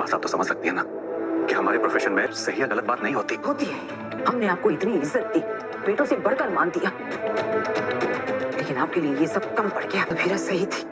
माँ साहब तो समझ सकती है ना कि हमारे प्रोफेशन में सही या गलत बात नहीं होती। होती है। हमने आपको इतनी इज्जत दी, बेटों से बढ़कर मान दिया, लेकिन आपके लिए ये सब कम पड़ गया। फिर सही थी।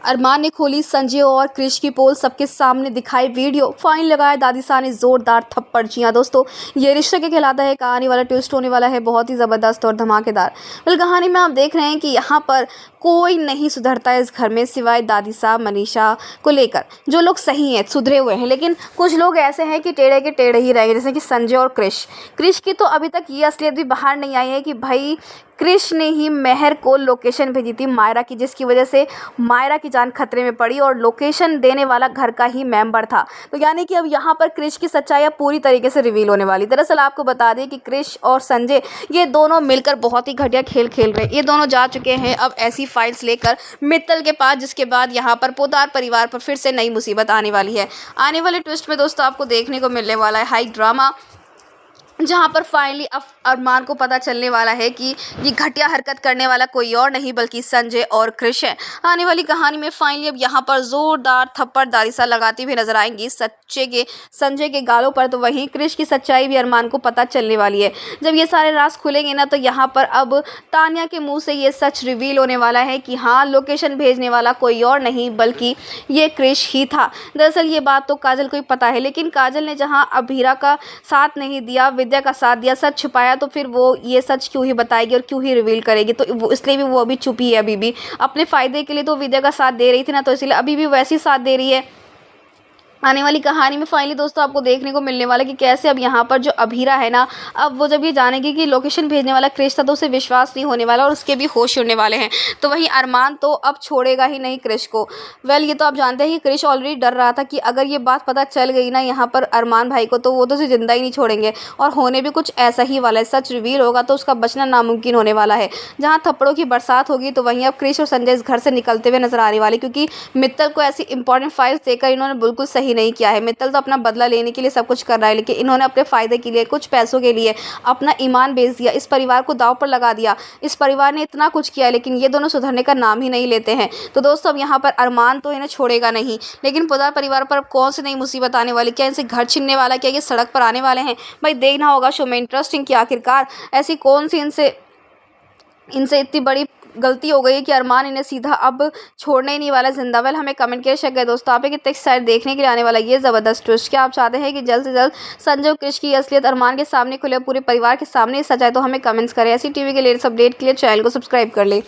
अरमान ने खोली संजय और क्रिश की पोल, सबके सामने दिखाई वीडियो, फाइन लगाया दादीसा ने जोरदार थप्पड़। जी हाँ दोस्तों, ये रिश्ते के कहलाता है कहानी वाला ट्विस्ट होने वाला है, बहुत ही ज़बरदस्त और धमाकेदार। कहानी में आप देख रहे हैं कि यहाँ पर कोई नहीं सुधरता है इस घर में सिवाय दादीसा मनीषा को लेकर। जो लोग सही हैं, सुधरे हुए हैं, लेकिन कुछ लोग ऐसे हैं कि टेढ़े के टेढ़े ही रहेंगे, जैसे कि संजय और क्रिश की तो अभी तक ये असलियत भी बाहर नहीं आई है कि भाई क्रिश ने ही मेहर को लोकेशन भेजी थी मायरा की, जिसकी वजह से मायरा की जान खतरे में पड़ी और लोकेशन देने वाला घर का ही मेंबर था। तो यानी कि अब यहाँ पर क्रिश की सच्चाई अब पूरी तरीके से रिवील होने वाली। दरअसल आपको बता दें कि क्रिश और संजय ये दोनों मिलकर बहुत ही घटिया खेल खेल रहे हैं। ये दोनों जा चुके हैं अब ऐसी फाइल्स लेकर मित्तल के पास, जिसके बाद यहाँ पर पोद्दार परिवार पर फिर से नई मुसीबत आने वाली है। आने वाले ट्विस्ट में दोस्तों आपको देखने को मिलने वाला है हाई ड्रामा, जहाँ पर फाइनली अब अरमान को पता चलने वाला है कि ये घटिया हरकत करने वाला कोई और नहीं बल्कि संजय और क्रिश है। आने वाली कहानी में फाइनली अब यहाँ पर जोरदार थप्पड़ दादीसा लगाती हुई नजर आएंगी संजय के गालों पर, तो वहीं क्रिश की सच्चाई भी अरमान को पता चलने वाली है। जब ये सारे राज खुलेंगे ना, तो यहाँ पर अब तानिया के मुँह से ये सच रिवील होने वाला है कि हाँ, लोकेशन भेजने वाला कोई और नहीं बल्कि ये क्रिश ही था। दरअसल ये बात तो काजल को ही पता है, लेकिन काजल ने जहाँ अभीरा का साथ नहीं दिया, विद्या का साथ दिया, सच छुपाया, तो फिर वो ये सच क्यों ही बताएगी और क्यों ही रिवील करेगी। तो वो इसलिए भी वो अभी चुप ही है। अभी भी अपने फ़ायदे के लिए तो विद्या का साथ दे रही थी ना, तो इसलिए अभी भी वैसे ही साथ दे रही है। आने वाली कहानी में फाइनली दोस्तों आपको देखने को मिलने वाला कि कैसे अब यहाँ पर जो अभीरा है ना, अब वो जब ये जानेगी कि लोकेशन भेजने वाला क्रिश था, तो उसे विश्वास नहीं होने वाला और उसके भी होश उड़ने वाले हैं। तो वहीं अरमान तो अब छोड़ेगा ही नहीं क्रिश को। ये तो आप जानते हैं कि क्रिश ऑलरेडी डर रहा था कि अगर ये बात पता चल गई ना यहाँ पर अरमान भाई को, तो वो तो उसे जिंदा ही नहीं छोड़ेंगे और होने भी कुछ ऐसा ही वाला है। सच रिवील होगा तो उसका बचना नामुमकिन होने वाला है। जहाँ थप्पड़ों की बरसात होगी, तो वहीं अब क्रिश और संजय इस घर से निकलते हुए नजर आने वाले, क्योंकि मित्तल को ऐसी इंपॉर्टेंट फाइल्स देकर इन्होंने बिल्कुल सही नहीं किया है। मित्तल तो अपना बदला लेने के लिए सब कुछ कर रहा है, लेकिन इन्होंने अपने फायदे के लिए, कुछ पैसों के लिए अपना ईमान बेच दिया, इस परिवार को दांव पर लगा दिया। इस परिवार ने इतना कुछ किया, लेकिन ये दोनों सुधरने का नाम ही नहीं लेते हैं। तो दोस्तों अब यहाँ पर अरमान तो इन्हें छोड़ेगा नहीं, लेकिन पोद्दार परिवार पर कौन सी नई मुसीबत आने वाली, क्या इनसे घर छीनने वाला, क्या ये सड़क पर आने वाले हैं? भाई देखना होगा शो में इंटरेस्टिंग कि आखिरकार ऐसी कौन सी इनसे इतनी बड़ी गलती हो गई है कि अरमान इन्हें सीधा अब छोड़ने ही नहीं वाला जिंदा। हमें कमेंट किया शक है दोस्तों, आप कितने एक्साइटेड देखने के लिए आने वाला ये ज़बरदस्त ट्विस्ट। क्या आप चाहते हैं कि जल्द से जल्द संजय और क्रिश की असलियत अरमान के सामने खुले, पूरे परिवार के सामने सजाए? तो हमें कमेंट्स करें। ऐसी टीवी के लेटेस्ट अपडेट के लिए चैनल को सब्सक्राइब कर लें।